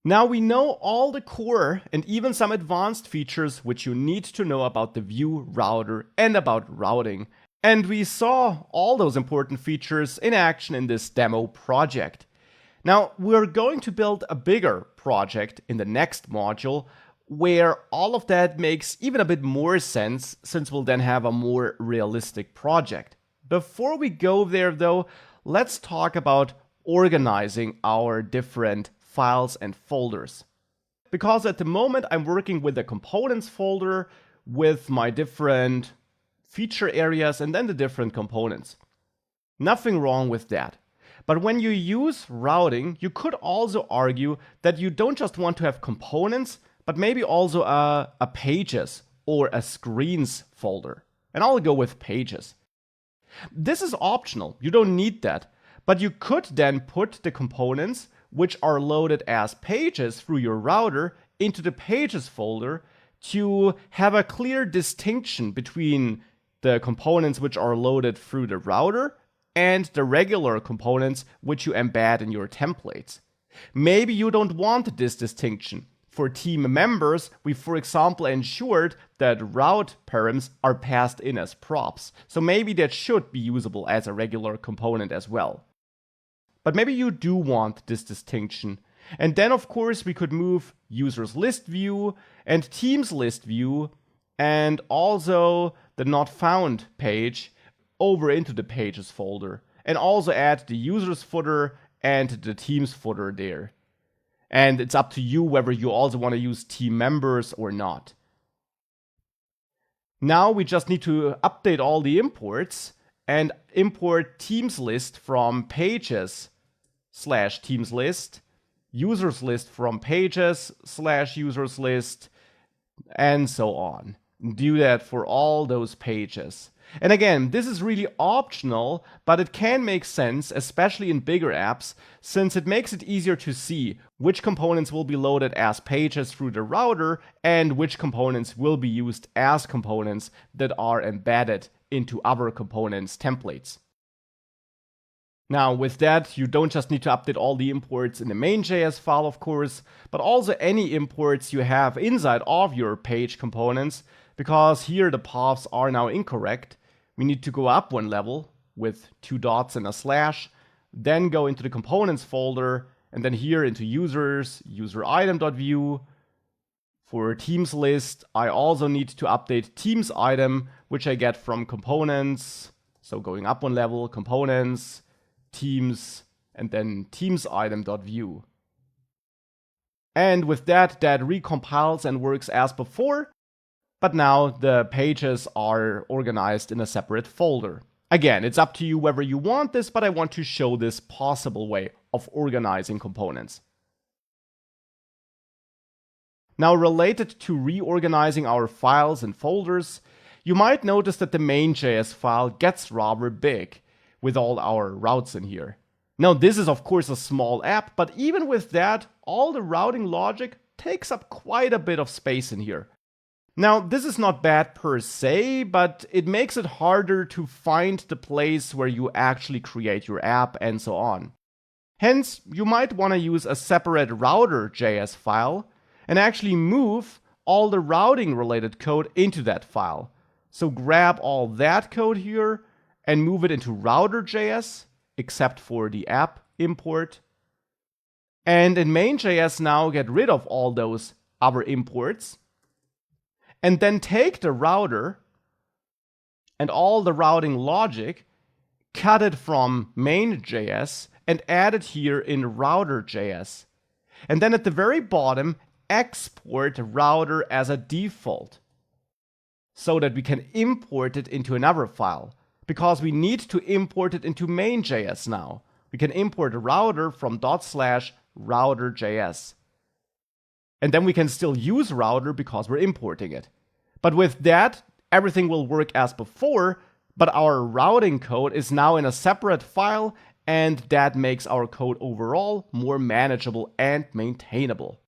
Now we know all the core and even some advanced features which you need to know about the Vue router and about routing. And we saw all those important features in action in this demo project. Now we're going to build a bigger project in the next module where all of that makes even a bit more sense, since we'll then have a more realistic project. Before we go there though, let's talk about organizing our different files and folders. Because at the moment I'm working with the components folder with my different feature areas and then the different components. Nothing wrong with that. But when you use routing, you could also argue that you don't just want to have components, but maybe also a pages or a screens folder. And I'll go with pages. This is optional, you don't need that. But you could then put the components which are loaded as pages through your router into the pages folder to have a clear distinction between the components which are loaded through the router and the regular components which you embed in your templates. Maybe you don't want this distinction. For team members, we for example ensured that route params are passed in as props. So maybe that should be usable as a regular component as well. But maybe you do want this distinction. And then of course we could move users list view and teams list view and also the not found page over into the pages folder, and also add the users footer and the teams footer there. And it's up to you whether you also want to use team members or not. Now we just need to update all the imports and import teams list from pages / teams list, users list from pages / users list, and so on. Do that for all those pages. And again, this is really optional, but it can make sense, especially in bigger apps, since it makes it easier to see which components will be loaded as pages through the router and which components will be used as components that are embedded into other components' templates. Now with that, you don't just need to update all the imports in the main.js file, of course, but also any imports you have inside of your page components, because here the paths are now incorrect. We need to go up one level with 2 dots and a slash, then go into the components folder, and then here into users, user item.view. For teams list, I also need to update teams item, which I get from components. So going up one level, components, teams, and then teams item.view. And with that recompiles and works as before. But now the pages are organized in a separate folder. Again, it's up to you whether you want this, but I want to show this possible way of organizing components. Now, related to reorganizing our files and folders, you might notice that the main.js file gets rather big with all our routes in here. Now, this is of course a small app, but even with that, all the routing logic takes up quite a bit of space in here. Now, this is not bad per se, but it makes it harder to find the place where you actually create your app and so on. Hence, you might want to use a separate router.js file and actually move all the routing related code into that file. So grab all that code here and move it into router.js, except for the app import. And in main.js now get rid of all those other imports. And then take the router and all the routing logic, cut it from main.js and add it here in router.js. And then at the very bottom, export router as a default so that we can import it into another file, because we need to import it into main.js now. We can import a router from ./router.js. And then we can still use router because we're importing it. But with that, everything will work as before, but our routing code is now in a separate file, and that makes our code overall more manageable and maintainable.